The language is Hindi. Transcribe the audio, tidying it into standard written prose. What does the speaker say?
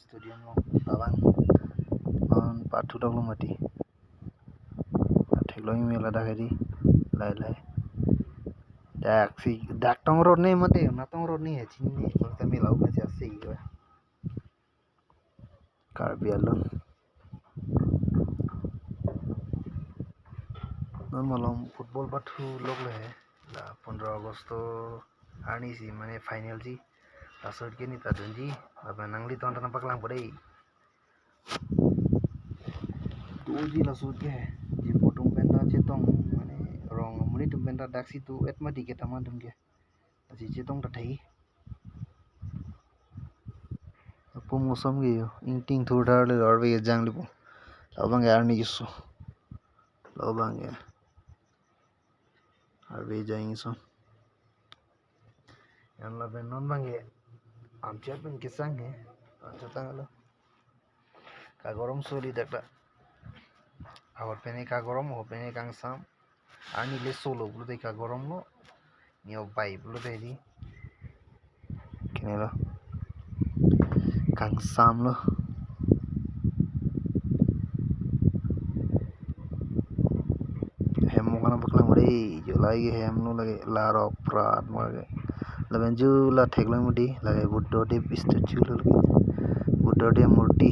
studio mo tabang on patu dog lo mati theklo mi la dakari lai dak tong road ne mate na tong road ni है चिन्नी बोलते मिलाओ में जैसे ही है कार्बी आलो नॉर्मल फुटबॉल पatu लोग ले ला 15 अगस्त आनी सी माने फाइनल जी लासोट के नी तादुन जी अब नंगली तो अंदर पकलांग पड़े तो जी लासोट के जी पोटुम पेंटा चेतों माने रॉन्ग मुनी तुम पेंटा डाक्सी तो एतमा टिकेट अमा तुम के जी चेतों टठाई पो मौसम के यो इंटिंग थोड़ा ले और वे जांग ले पो लाबंग यार नहीं किसो लाबंग यार और वे जाएंगे सो यार लाबंग नॉन बंगे आम चेक पेन किसंग है चेता गलो का गरम सोली देखला और पेने का गरम हो पेने कांग साम आनी ले सोलो ब्लू दे का गरम लो नियो बाई ब्लू दे दी किनेलो कांग साम लो हेम मोगना पकलांग बड़े जो लागे हेम नो लगे लारो प्रात मगे लबेन जो ला ठेकला मुडी लगे बुड्ढो दे स्टैचू लगे बुड्ढो दे मूर्ति